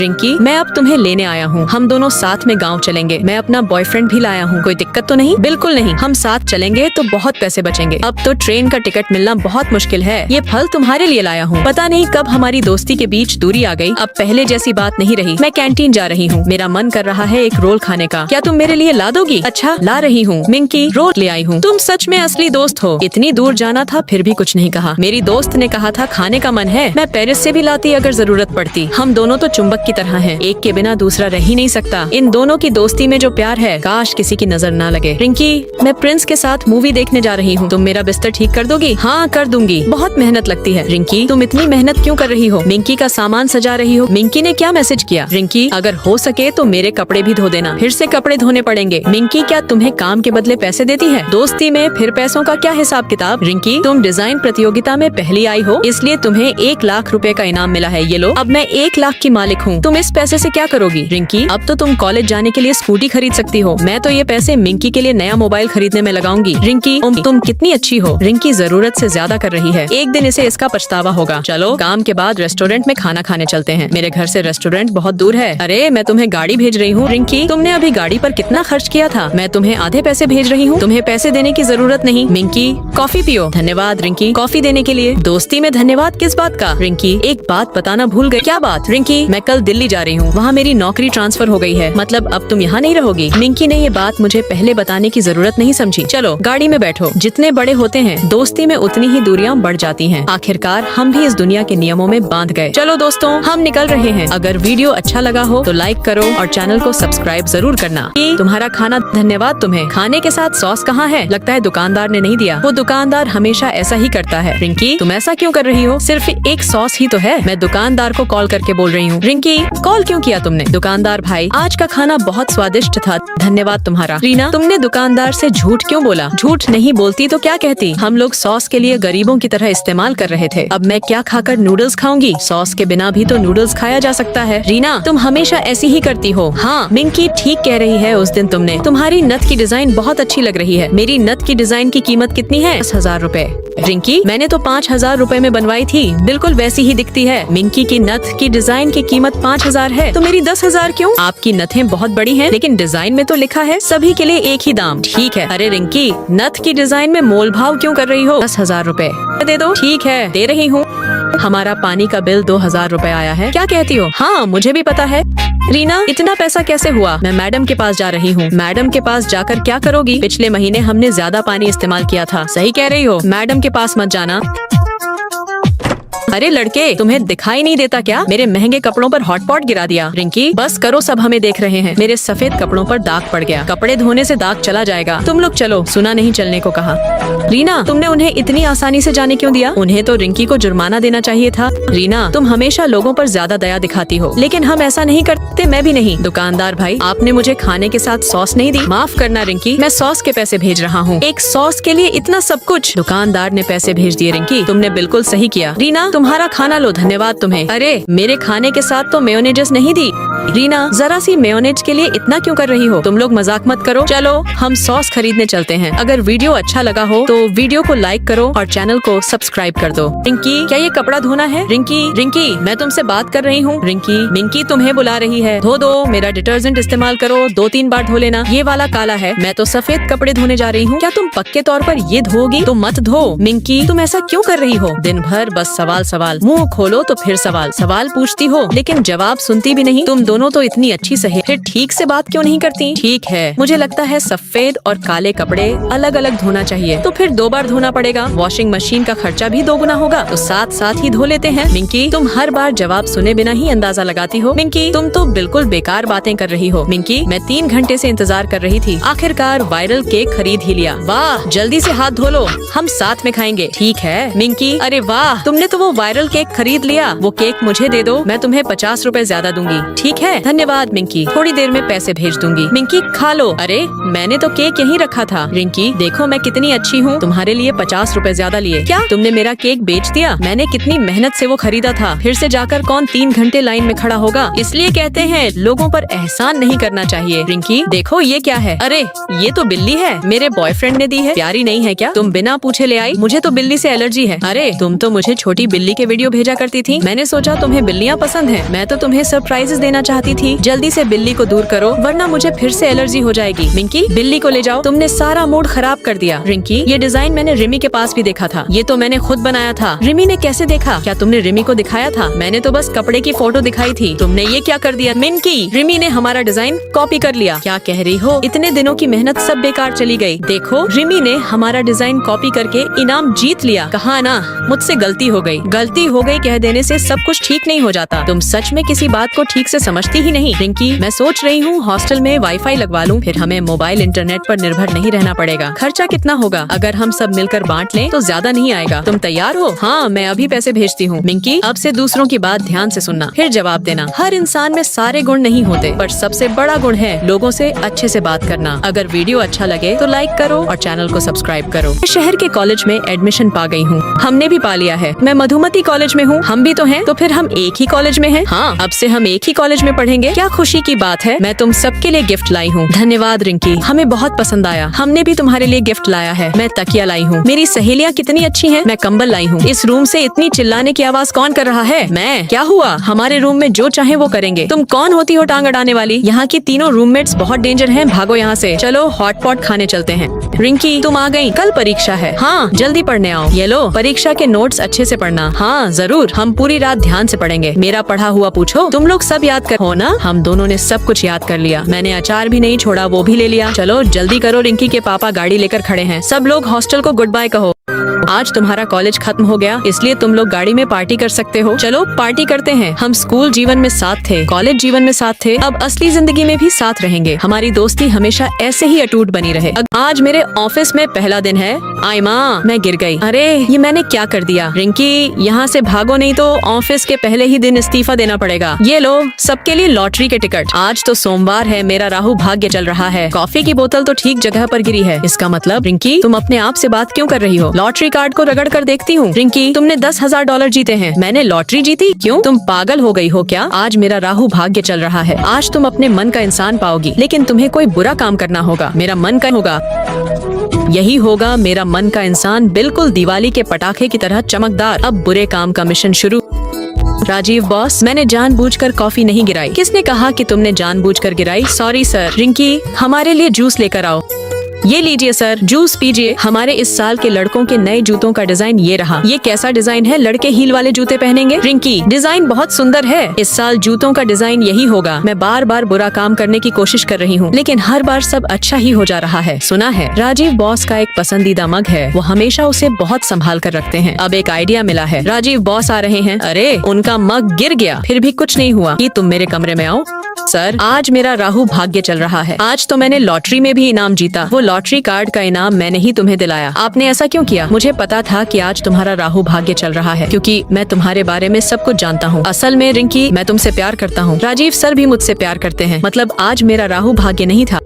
रिंकी, मैं अब तुम्हें लेने आया हूँ। हम दोनों साथ में गाँव चलेंगे। मैं अपना बॉयफ्रेंड भी लाया हूँ। कोई दिक्कत तो नहीं? बिल्कुल नहीं। हम साथ चलेंगे तो बहुत पैसे बचेंगे। अब तो ट्रेन का टिकट मिलना बहुत मुश्किल है। ये फल तुम्हारे लिए लाया हूँ। पता नहीं कब हमारी दोस्ती के बीच दूरी आ गई। अब पहले जैसी बात नहीं रही। मैं कैंटीन जा रही हूँ। मेरा मन कर रहा है एक रोल खाने का। क्या तुम मेरे लिए ला दोगी? अच्छा, ला रही हूँ। मिंकी, रोल ले आई हूँ। तुम सच में असली दोस्त हो। इतनी दूर जाना था फिर भी कुछ नहीं कहा। मेरी दोस्त ने कहा था खाने का मन है, मैं पेरिस से भी लाती अगर जरूरत पड़ती। हम दोनों तो चुंबक की तरह हैं। एक के बिना दूसरा रह ही नहीं सकता। इन दोनों की दोस्ती में जो प्यार है, काश किसी की नजर ना लगे। रिंकी, मैं प्रिंस के साथ मूवी देखने जा रही हूँ। तुम मेरा बिस्तर ठीक कर दोगी? हाँ, कर दूंगी। बहुत मेहनत लगती है। रिंकी, तुम इतनी मेहनत क्यों कर रही हो? मिंकी का सामान सजा रही हो। मिंकी ने क्या मैसेज किया? रिंकी, अगर हो सके तो मेरे कपड़े भी धो देना। फिर से कपड़े धोने पड़ेंगे। मिंकी, क्या तुम्हें काम के बदले पैसे देती है? दोस्ती में फिर पैसों का क्या हिसाब किताब? रिंकी, तुम डिजाइन प्रतियोगिता में पहली आई हो, इसलिए तुम्हें 1 लाख रुपए का इनाम मिला है। ये लो। अब मैं 1 लाख की मालिक हूँ। तुम इस पैसे से क्या करोगी? रिंकी, अब तो तुम कॉलेज जाने के लिए स्कूटी खरीद सकती हो। मैं तो ये पैसे मिंकी के लिए नया मोबाइल खरीदने में लगाऊंगी। रिंकी, तुम कितनी अच्छी हो। रिंकी जरूरत से ज्यादा कर रही है। एक दिन इसे इसका पछतावा होगा। चलो, काम के बाद रेस्टोरेंट में खाना खाने चलते हैं। मेरे घर से रेस्टोरेंट बहुत दूर है। अरे, मैं तुम्हें गाड़ी भेज रही हूँ। रिंकी, तुमने अभी गाड़ी पर कितना खर्च किया था? मैं तुम्हें आधे पैसे भेज रही हूँ। तुम्हें पैसे देने की जरूरत नहीं। मिंकी, कॉफी पियो। धन्यवाद रिंकी, कॉफी देने के लिए। दोस्ती में धन्यवाद किस बात का? रिंकी, एक बात बताना भूल गई। क्या बात? रिंकी, मैं कल दिल्ली जा रही हूँ। वहाँ मेरी नौकरी ट्रांसफर हो गई है। मतलब अब तुम यहाँ नहीं रहोगी? मिंकी ने ये बात मुझे पहले बताने की जरूरत नहीं समझी। चलो, गाड़ी में बैठो। जितने बड़े होते हैं दोस्ती में उतनी ही दूरियां बढ़ जाती हैं। आखिरकार हम भी इस दुनिया के नियमों में बांध गए। चलो दोस्तों, हम निकल रहे हैं। अगर वीडियो अच्छा लगा हो तो लाइक करो और चैनल को सब्सक्राइब जरूर करना। तुम्हारा खाना धन्यवाद तुम्हें। खाने के साथ सॉस कहाँ है? लगता है दुकानदार ने नहीं दिया। वो दुकानदार हमेशा ऐसा ही करता है। रिंकी, तुम ऐसा क्यों कर रही हो? सिर्फ एक सॉस ही तो है। मैं दुकानदार को कॉल करके बोल रही हूँ। रिंकी, कॉल क्यों किया तुमने? दुकानदार भाई, आज का खाना बहुत स्वादिष्ट था, धन्यवाद तुम्हारा। रीना, तुमने दुकानदार से झूठ क्यों बोला? झूठ नहीं बोलती तो क्या कहती? हम लोग सॉस के लिए गरीबों की तरह इस्तेमाल कर रहे थे। अब मैं क्या खाकर नूडल्स खाऊंगी? सॉस के बिना भी तो नूडल्स खाया जा सकता है। रीना, तुम हमेशा ऐसी ही करती हो। हाँ, मिंकी ठीक कह रही है। उस दिन तुमने, तुम्हारी नथ की डिजाइन बहुत अच्छी लग रही है। मेरी नथ की डिजाइन की कीमत कितनी है? 10,000 रुपए। रिंकी, मैंने तो 5,000 रुपए में बनवाई थी। बिल्कुल वैसी ही दिखती है। मिंकी की नथ की डिजाइन की कीमत 5,000 है, तो मेरी 10,000 क्यों? आपकी नथें बहुत बड़ी हैं, लेकिन डिजाइन में तो लिखा है सभी के लिए एक ही दाम। ठीक है। अरे रिंकी, नथ की डिजाइन में मोल भाव क्यों कर रही हो? 10,000 रुपए दे दो। ठीक है, दे रही हूँ। हमारा पानी का बिल 2,000 रुपए आया है। क्या कहती हो? हाँ, मुझे भी पता है। रीना, इतना पैसा कैसे हुआ? मैं मैडम के पास जा रही हूँ। मैडम के पास जाकर क्या करोगी? पिछले महीने हमने ज्यादा पानी इस्तेमाल किया था। सही कह रही हो। मैडम के पास मत जाना। अरे लड़के, तुम्हें दिखाई नहीं देता क्या? मेरे महंगे कपड़ों पर हॉटपॉट गिरा दिया। रिंकी, बस करो, सब हमें देख रहे हैं। मेरे सफेद कपड़ों पर दाग पड़ गया। कपड़े धोने से दाग चला जाएगा। तुम लोग चलो। सुना नहीं चलने को कहा। रीना, तुमने उन्हें इतनी आसानी से जाने क्यों दिया? उन्हें तो रिंकी को जुर्माना देना चाहिए था। रीना, तुम हमेशा लोगों पर ज्यादा दया दिखाती हो, लेकिन हम ऐसा नहीं करते। मैं भी नहीं। दुकानदार भाई, आपने मुझे खाने के साथ सॉस नहीं दी। माफ करना रिंकी, मैं सॉस के पैसे भेज रहा हूँ। एक सॉस के लिए इतना सब कुछ? दुकानदार ने पैसे भेज दिए। रिंकी, तुमने बिल्कुल सही किया। रीना, तुम्हारा खाना लो, धन्यवाद तुम्हें। अरे, मेरे खाने के साथ तो मेयोनेज नहीं दी। रीना, जरा सी मेयोनेज के लिए इतना क्यों कर रही हो? तुम लोग मजाक मत करो। चलो, हम सॉस खरीदने चलते हैं। अगर वीडियो अच्छा लगा हो तो वीडियो को लाइक करो और चैनल को सब्सक्राइब कर दो। रिंकी, क्या ये कपड़ा धोना है? रिंकी, मैं तुमसे बात कर रही हूँ। रिंकी, मिंकी तुम्हें बुला रही है। धो दो। मेरा डिटर्जेंट इस्तेमाल करो, 2-3 बार धो लेना। ये वाला काला है। मैं तो सफेद कपड़े धोने जा रही हूँ। क्या तुम पक्के तौर पर ये धोगी? तो मत धो। मिंकी, तुम ऐसा क्यों कर रही हो? दिन भर बस सवाल। मुँह खोलो तो फिर सवाल पूछती हो, लेकिन जवाब सुनती भी नहीं। तुम दोनों तो इतनी अच्छी सहेली, फिर ठीक से बात क्यों नहीं करती? ठीक है, मुझे लगता है सफेद और काले कपड़े अलग अलग धोना चाहिए। तो फिर 2 बार धोना पड़ेगा। वॉशिंग मशीन का खर्चा भी 2 गुना होगा, तो साथ ही धो लेते हैं। मिंकी, तुम हर बार जवाब सुने बिना ही अंदाजा लगाती हो। मिंकी, तुम तो बिल्कुल बेकार बातें कर रही हो। मिंकी, मैं 3 घंटे से इंतजार कर रही थी। आखिरकार वायरल केक खरीद ही लिया। वाह, जल्दी से हाथ धो लो, हम साथ में खाएंगे। ठीक है। मिंकी, अरे वाह, तुमने तो वो वायरल केक खरीद लिया। वो केक मुझे दे दो, मैं तुम्हें 50 रुपए ज्यादा दूंगी। ठीक है, धन्यवाद मिंकी, थोड़ी देर में पैसे भेज दूंगी। मिंकी, खा लो। अरे, मैंने तो केक यहीं रखा था। रिंकी, देखो मैं कितनी अच्छी हूँ, तुम्हारे लिए 50 रुपए ज्यादा लिए। क्या तुमने मेरा केक बेच दिया? मैंने कितनी मेहनत से वो खरीदा था। फिर से जाकर कौन 3 घंटे लाइन में खड़ा होगा? इसलिए कहते हैं लोगों पर एहसान नहीं करना चाहिए। रिंकी, देखो ये क्या है? अरे, ये तो बिल्ली है, मेरे बॉयफ्रेंड ने दी है। प्यारी नहीं है क्या? तुम बिना पूछे ले आई। मुझे तो बिल्ली से एलर्जी है। अरे, तुम तो मुझे छोटी बिल्ली बिल्ली के वीडियो भेजा करती थी। मैंने सोचा तुम्हें बिल्लियाँ पसंद है, मैं तो तुम्हें सरप्राइजेस देना चाहती थी। जल्दी से बिल्ली को दूर करो वरना मुझे फिर से एलर्जी हो जाएगी। मिंकी बिल्ली को ले जाओ, तुमने सारा मूड खराब कर दिया। रिंकी ये डिजाइन मैंने रिमी के पास भी देखा था, ये तो मैंने खुद बनाया था। रिमी ने कैसे देखा? क्या तुमने रिमी को दिखाया था? मैंने तो बस कपड़े की फोटो दिखाई थी, तुमने ये क्या कर दिया? मिंकी रिमी ने हमारा डिजाइन कॉपी कर लिया। क्या कह रही हो? इतने दिनों की मेहनत सब बेकार चली गई। देखो रिमी ने हमारा डिजाइन कॉपी करके इनाम जीत लिया। कहा ना मुझसे गलती हो गई। गलती हो गई कह देने से सब कुछ ठीक नहीं हो जाता। तुम सच में किसी बात को ठीक से समझती ही नहीं। रिंकी मैं सोच रही हूँ हॉस्टल में वाईफाई लगवा लूँ, फिर हमें मोबाइल इंटरनेट पर निर्भर नहीं रहना पड़ेगा। खर्चा कितना होगा? अगर हम सब मिलकर बांट लें तो ज्यादा नहीं आएगा। तुम तैयार हो? हाँ मैं अभी पैसे भेजती हूँ। मिंकी अब से दूसरों की बात ध्यान से सुनना, फिर जवाब देना। हर इंसान में सारे गुण नहीं होते, पर सबसे बड़ा गुण है लोगों से अच्छे से बात करना। अगर वीडियो अच्छा लगे तो लाइक करो और चैनल को सब्सक्राइब करो। मैं शहर के कॉलेज में एडमिशन पा गई हूँ। हमने भी पा लिया है। मैं मधुमती कॉलेज में हूँ। हम भी तो हैं, तो फिर हम एक ही कॉलेज में हैं। हाँ अब से हम एक ही कॉलेज में पढ़ेंगे। क्या खुशी की बात है। मैं तुम सबके लिए गिफ्ट लाई हूँ। धन्यवाद रिंकी, हमें बहुत पसंद आया। हमने भी तुम्हारे लिए गिफ्ट लाया है। मैं तकिया लाई हूँ। मेरी सहेलियाँ कितनी अच्छी हैं। मैं कंबल लाई हूँ। इस रूम से इतनी चिल्लाने की आवाज कौन कर रहा है? मैं। क्या हुआ? हमारे रूम में जो चाहे वो करेंगे। तुम कौन होती हो टांग अड़ाने वाली? यहाँ की तीनों रूममेट्स बहुत डेंजर हैं, भागो यहाँ से। चलो हॉट पॉट खाने चलते हैं। रिंकी तुम आ गई? कल परीक्षा है। हाँ जल्दी पढ़ने आओ। ये लो परीक्षा के नोट्स अच्छे से पढ़ना। हाँ जरूर, हम पूरी रात ध्यान से पढ़ेंगे। मेरा पढ़ा हुआ पूछो। तुम लोग सब याद कर हो ना? हम दोनों ने सब कुछ याद कर लिया। मैंने अचार भी नहीं छोड़ा, वो भी ले लिया। चलो जल्दी करो, रिंकी के पापा गाड़ी लेकर खड़े हैं। सब लोग हॉस्टल को गुड बाय कहो। आज तुम्हारा कॉलेज खत्म हो गया, इसलिए तुम लोग गाड़ी में पार्टी कर सकते हो। चलो पार्टी करते हैं। हम स्कूल जीवन में साथ थे, कॉलेज जीवन में साथ थे, अब असली जिंदगी में भी साथ रहेंगे। हमारी दोस्ती हमेशा ऐसे ही अटूट बनी रहे। आज मेरे ऑफिस में पहला दिन है। आई माँ मैं गिर गई। अरे ये मैंने क्या कर दिया? रिंकी यहाँ से भागो नहीं तो ऑफिस के पहले ही दिन इस्तीफा देना पड़ेगा। ये लो सबके लिए लॉटरी के टिकट। आज तो सोमवार है, मेरा राहु भाग्य चल रहा है। कॉफी की बोतल तो ठीक जगह पर गिरी है। इसका मतलब रिंकी तुम अपने आप से बात क्यों कर रही हो? लॉटरी कार्ड को रगड़ कर देखती हूँ। रिंकी तुमने $10,000 जीते हैं। मैंने लॉटरी जीती? क्यों तुम पागल हो गई हो क्या? आज मेरा राहु भाग्य चल रहा है। आज तुम अपने मन का इंसान पाओगी, लेकिन तुम्हें कोई बुरा काम करना होगा। मेरा मन का होगा, यही होगा मेरा मन का इंसान, बिल्कुल दिवाली के पटाखे की तरह चमकदार। अब बुरे काम का मिशन शुरू। राजीव बॉस मैंने जानबूझकर कॉफी नहीं गिराई। किसने कहा कि तुमने जानबूझकर गिराई? Sorry sir. रिंकी हमारे लिए जूस लेकर आओ। ये लीजिए सर, जूस पीजिए। हमारे इस साल के लड़कों के नए जूतों का डिजाइन ये रहा। ये कैसा डिजाइन है? लड़के हील वाले जूते पहनेंगे? रिंकी डिजाइन बहुत सुंदर है। इस साल जूतों का डिजाइन यही होगा। मैं बार बार बुरा काम करने की कोशिश कर रही हूँ, लेकिन हर बार सब अच्छा ही हो जा रहा है। सुना है राजीव बॉस का एक पसंदीदा मग है, वो हमेशा उसे बहुत संभाल कर रखते हैं। अब एक आइडिया मिला है। राजीव बॉस आ रहे हैं। अरे उनका मग गिर गया, फिर भी कुछ नहीं हुआ। कि तुम मेरे कमरे में आओ। सर आज मेरा राहु भाग्य चल रहा है। आज तो मैंने लॉटरी में भी इनाम जीता। वो लॉटरी कार्ड का इनाम मैंने ही तुम्हें दिलाया। आपने ऐसा क्यों किया? मुझे पता था कि आज तुम्हारा राहु भाग्य चल रहा है, क्योंकि मैं तुम्हारे बारे में सब कुछ जानता हूँ। असल में रिंकी मैं तुमसे प्यार करता हूँ। राजीव सर भी मुझसे प्यार करते हैं। मतलब आज मेरा राहु भाग्य नहीं था।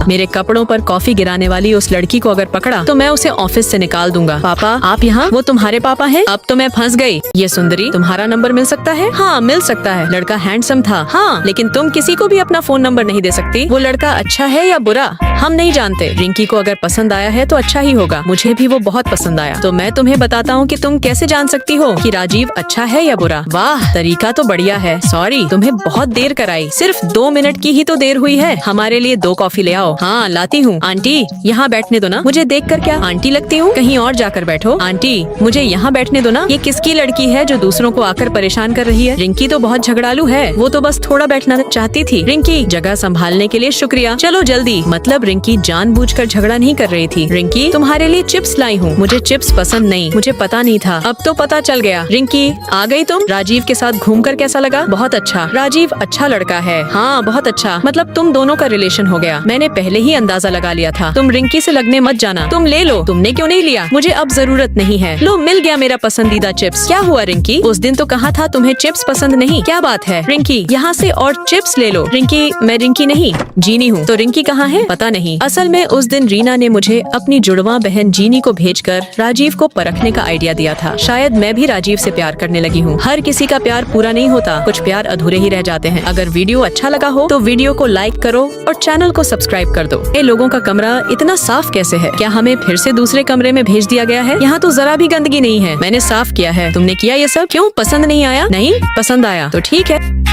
मेरे कपड़ों पर कॉफी गिराने वाली उस लड़की को अगर पकड़ा तो मैं उसे ऑफिस से निकाल दूंगा। पापा आप यहाँ? वो तुम्हारे पापा हैं? अब तो मैं फंस गई। ये सुंदरी तुम्हारा नंबर मिल सकता है? हाँ मिल सकता है। लड़का हैंडसम था। हाँ लेकिन तुम किसी को भी अपना फोन नंबर नहीं दे सकती। वो लड़का अच्छा है या बुरा हम नहीं जानते। रिंकी को अगर पसंद आया है तो अच्छा ही होगा। मुझे भी वो बहुत पसंद आया। तो मैं तुम्हें बताता हूँ कि तुम कैसे जान सकती हो कि राजीव अच्छा है या बुरा। वाह तरीका तो बढ़िया है। सॉरी तुम्हें बहुत देर कराई। सिर्फ 2 मिनट की ही तो देर हुई है। हमारे लिए 2 कॉफी ले आओ। हाँ लाती हूँ। आंटी यहाँ बैठने दो ना। मुझे देखकर क्या आंटी लगती हूँ? कहीं और जाकर बैठो। आंटी मुझे यहाँ बैठने दो ना। ये किसकी लड़की है जो दूसरों को आकर परेशान कर रही है? रिंकी तो बहुत झगड़ालू है। वो तो बस थोड़ा बैठना चाहती थी। रिंकी जगह संभालने के लिए शुक्रिया। चलो जल्दी। मतलब रिंकी जानबूझकर झगड़ा नहीं कर रही थी। रिंकी तुम्हारे लिए चिप्स लाई हूँ। मुझे चिप्स पसंद नहीं। मुझे पता नहीं था, अब तो पता चल गया। रिंकी आ गई तुम? राजीव के साथ घूमकर कैसा लगा? बहुत अच्छा। राजीव अच्छा लड़का है। हाँ बहुत अच्छा। मतलब तुम दोनों का रिलेशन हो गया। मैंने पहले ही अंदाजा लगा लिया था। तुम रिंकी से लगने मत जाना। तुम ले लो। तुमने क्यों नहीं लिया? मुझे अब जरूरत नहीं है। लो मिल गया मेरा पसंदीदा चिप्स। क्या हुआ रिंकी? उस दिन तो कहा था तुम्हें चिप्स पसंद नहीं। क्या बात है? रिंकी यहाँ से और चिप्स ले लो। रिंकी मैं रिंकी नहीं जीनी हूँ। तो रिंकी कहाँ है? पता नहीं। असल में उस दिन रीना ने मुझे अपनी जुड़वा बहन जीनी को भेजकर राजीव को परखने का आइडिया दिया था। शायद मैं भी राजीव से प्यार करने लगी हूँ। हर किसी का प्यार पूरा नहीं होता, कुछ प्यार अधूरे ही रह जाते हैं। अगर वीडियो अच्छा लगा हो तो वीडियो को लाइक करो और चैनल को सब्सक्राइब सब्सक्राइब कर दो। ये लोगों का कमरा इतना साफ कैसे है? क्या हमें फिर से दूसरे कमरे में भेज दिया गया है? यहाँ तो जरा भी गंदगी नहीं है। मैंने साफ किया है। तुमने किया ये सब? क्यों पसंद नहीं आया? नहीं पसंद आया तो ठीक है।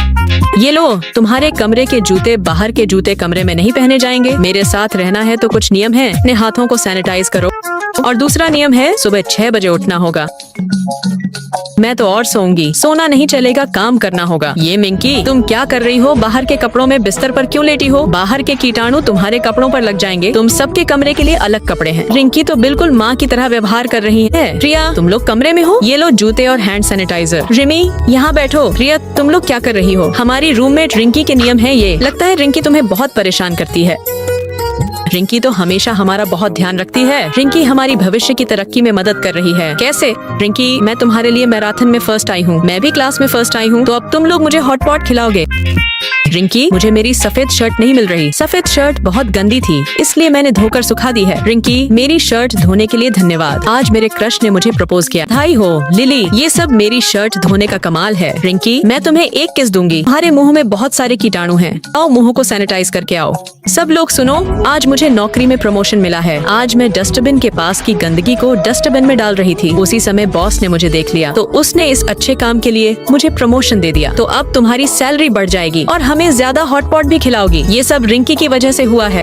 ये लो, तुम्हारे कमरे के जूते बाहर के जूते कमरे में नहीं पहने जाएंगे। मेरे साथ रहना है तो कुछ नियम है। अपने हाथों को सैनिटाइज करो। और दूसरा नियम है, सुबह 6 बजे उठना होगा। मैं तो और सोऊंगी। सोना नहीं चलेगा, काम करना होगा। ये मिंकी, तुम क्या कर रही हो? बाहर के कपड़ों में बिस्तर पर क्यों लेटी हो? बाहर के कीटाणु तुम्हारे कपड़ों पर लग जाएंगे। तुम सबके कमरे के लिए अलग कपड़े हैं। रिंकी तो बिल्कुल माँ की तरह व्यवहार कर रही है। रिया, तुम लोग कमरे में हो? ये लो जूते और हैंड सैनिटाइजर। रिमी, यहाँ बैठो। रिया, तुम लोग क्या कर रही हो? हमारी रूममेट रिंकी के नियम है ये। लगता है रिंकी तुम्हें बहुत परेशान करती है। रिंकी तो हमेशा हमारा बहुत ध्यान रखती है। रिंकी हमारी भविष्य की तरक्की में मदद कर रही है। कैसे? रिंकी, मैं तुम्हारे लिए मैराथन में फर्स्ट आई हूँ। मैं भी क्लास में फर्स्ट आई हूँ। तो अब तुम लोग मुझे हॉट पॉट खिलाओगे। रिंकी, मुझे मेरी सफेद शर्ट नहीं मिल रही। सफेद शर्ट बहुत गंदी थी, इसलिए मैंने धोकर सुखा दी है। रिंकी, मेरी शर्ट धोने के लिए धन्यवाद। आज मेरे क्रश ने मुझे प्रपोज किया। बधाई हो लिली, ये सब मेरी शर्ट धोने का कमाल है। रिंकी, मैं तुम्हें एक किस दूंगी। तुम्हारे मुंह में बहुत सारे कीटाणु हैं। आओ मुंह को सैनिटाइज करके आओ। सब लोग सुनो, आज मुझे नौकरी में प्रमोशन मिला है। आज मैं डस्टबिन के पास की गंदगी को डस्टबिन में डाल रही थी। उसी समय बॉस ने मुझे देख लिया, तो उसने इस अच्छे काम के लिए मुझे प्रमोशन दे दिया। तो अब तुम्हारी सैलरी बढ़ जाएगी और हमें ज्यादा हॉट पॉट भी खिलाओगी। ये सब रिंकी की वजह से हुआ है।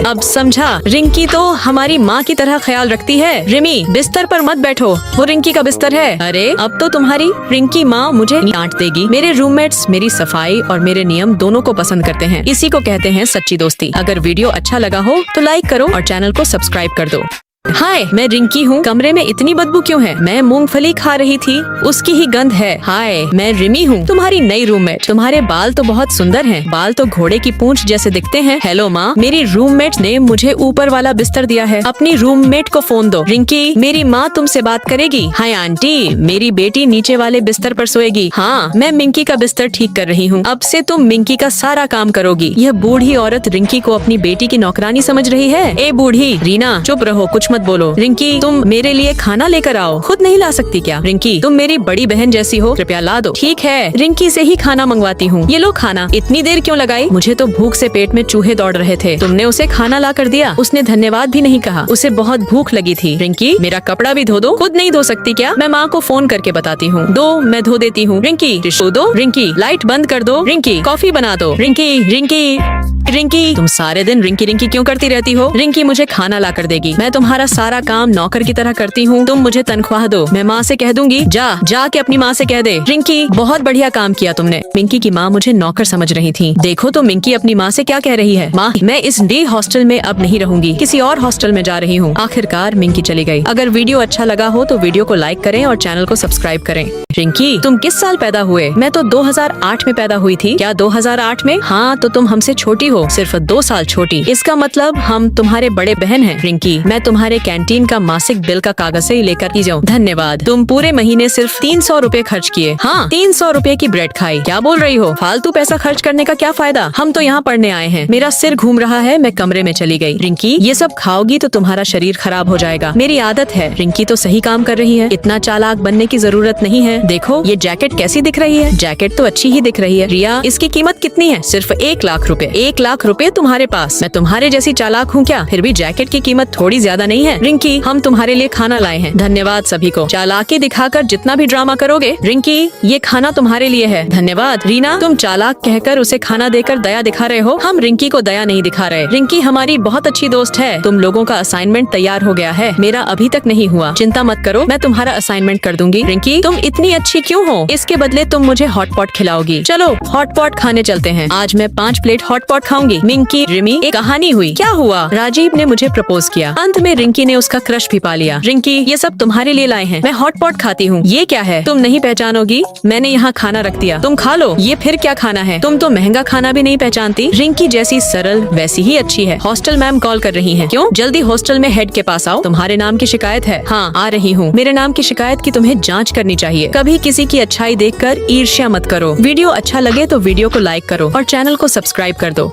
अब समझा? रिंकी तो हमारी माँ की तरह ख्याल रखती है। रिमी, बिस्तर पर मत बैठो, वो रिंकी का बिस्तर है। अरे अब तो तुम्हारी रिंकी माँ मुझे डांट देगी। मेरे रूममेट्स मेरी सफाई और मेरे नियम दोनों को पसंद करते हैं। इसी को कहते हैं सच्ची दोस्ती। अगर वीडियो अच्छा लगा हो तो लाइक करो और चैनल को सब्सक्राइब कर दो। हाय, मैं रिंकी हूँ। कमरे में इतनी बदबू क्यों है? मैं मूंगफली खा रही थी, उसकी ही गंध है। हाय, मैं रिमी हूँ, तुम्हारी नई रूममेट। तुम्हारे बाल तो बहुत सुंदर हैं। बाल तो घोड़े की पूंछ जैसे दिखते हैं। हेलो माँ, मेरी रूममेट ने मुझे ऊपर वाला बिस्तर दिया है। अपनी रूममेट को फोन दो। रिंकी, मेरी माँ तुमसे बात करेगी। हाय आंटी, मेरी बेटी नीचे वाले बिस्तर पर सोएगी। हाँ, मैं मिंकी का बिस्तर ठीक कर रही हूँ। अब से तुम मिंकी का सारा काम करोगी। यह बूढ़ी औरत रिंकी को अपनी बेटी की नौकरानी समझ रही है। ए बूढ़ी, रीना चुप रहो, कुछ मत बोलो। रिंकी, तुम मेरे लिए खाना लेकर आओ। खुद नहीं ला सकती क्या? रिंकी, तुम मेरी बड़ी बहन जैसी हो, कृपया ला दो। ठीक है, रिंकी से ही खाना मंगवाती हूँ। ये लो खाना। इतनी देर क्यों लगाई? मुझे तो भूख से पेट में चूहे दौड़ रहे थे। तुमने उसे खाना ला कर दिया। उसने धन्यवाद भी नहीं कहा। उसे बहुत भूख लगी थी। रिंकी, मेरा कपड़ा भी धो दो। खुद नहीं धो सकती क्या? मैं माँ को फोन करके बताती हूँ। दो, मैं धो देती हूँ। रिंकी, टिश्यू दो। रिंकी, लाइट बंद कर दो। रिंकी, कॉफी बना दो। रिंकी, रिंकी, रिंकी, तुम सारे दिन रिंकी रिंकी क्यों करती रहती हो? रिंकी मुझे खाना ला कर देगी। मैं तुम्हारा सारा काम नौकर की तरह करती हूँ। तुम मुझे तनख्वाह दो। मैं माँ से कह दूंगी। जा के अपनी माँ से कह दे। रिंकी, बहुत बढ़िया काम किया तुमने। मिंकी की माँ मुझे नौकर समझ रही थी। देखो तो मिंकी अपनी माँ से क्या कह रही है। माँ, मैं इस डे हॉस्टल में अब नहीं रहूंगी, किसी और हॉस्टल में जा रही हूँ। आखिरकार मिंकी चली गई। अगर वीडियो अच्छा लगा हो तो वीडियो को लाइक करें और चैनल को सब्सक्राइब करें। रिंकी, तुम किस साल पैदा हुए? मैं तो 2008 में पैदा हुई थी। क्या 2008 में? हाँ, तो तुम हमसे छोटी हो, सिर्फ 2 साल छोटी। इसका मतलब हम तुम्हारे बड़े बहन हैं। रिंकी, मैं तुम्हारे कैंटीन का मासिक बिल का कागज से लेकर ही जाऊँ। धन्यवाद। तुम पूरे महीने सिर्फ 300 रुपए खर्च किए। हाँ, 300 रुपए की ब्रेड खाई। क्या बोल रही हो? फालतू पैसा खर्च करने का क्या फायदा? हम तो यहाँ पढ़ने आए हैं। मेरा सिर घूम रहा है, मैं कमरे में चली गई। रिंकी, ये सब खाओगी तो तुम्हारा शरीर खराब हो जाएगा। मेरी आदत है। रिंकी तो सही काम कर रही है। इतना चालाक बनने की जरूरत नहीं है। देखो ये जैकेट कैसी दिख रही है? जैकेट तो अच्छी ही दिख रही है। रिया, इसकी कीमत कितनी है? सिर्फ 1 लाख रुपए। 1 लाख रुपए तुम्हारे पास? मैं तुम्हारे जैसी चालाक हूँ क्या? फिर भी जैकेट की कीमत थोड़ी ज्यादा नहीं है। रिंकी, हम तुम्हारे लिए खाना लाए हैं। धन्यवाद सभी को। चालाकी दिखाकर जितना भी ड्रामा करोगे। रिंकी, ये खाना तुम्हारे लिए है। धन्यवाद। रीना, तुम चालाक कहकर उसे खाना देकर दया दिखा रहे हो। हम रिंकी को दया नहीं दिखा रहे। रिंकी हमारी बहुत अच्छी दोस्त है। तुम लोगों का असाइनमेंट तैयार हो गया है, मेरा अभी तक नहीं हुआ। चिंता मत करो, मैं तुम्हारा असाइनमेंट कर दूंगी। रिंकी, तुम इतनी अच्छी क्यों हो? इसके बदले तुम मुझे हॉट पॉट खिलाओगी। चलो हॉट पॉट खाने चलते हैं। आज मैं 5 प्लेट हॉट पॉट खाऊंगी। मिंकी, रिमी, एक कहानी हुई। क्या हुआ? राजीव ने मुझे प्रपोज किया। अंत में रिंकी ने उसका क्रश भी पा लिया। रिंकी, ये सब तुम्हारे लिए लाए हैं। मैं हॉट पॉट खाती हूँ। ये क्या है? तुम नहीं पहचानोगी। मैंने यहाँ खाना रख दिया, तुम खा लो। ये फिर क्या खाना है? तुम तो महंगा खाना भी नहीं पहचानती। रिंकी जैसी सरल वैसी ही अच्छी है। हॉस्टल मैम कॉल कर रही हैं। क्यों? जल्दी हॉस्टल में हेड के पास आओ, तुम्हारे नाम की शिकायत है। हाँ, आ रही हूँ। मेरे नाम की शिकायत की तुम्हें जांच करनी चाहिए। कभी किसी की अच्छाई देखकर ईर्ष्या मत करो। वीडियो अच्छा लगे तो वीडियो को लाइक करो और चैनल को सब्सक्राइब कर दो।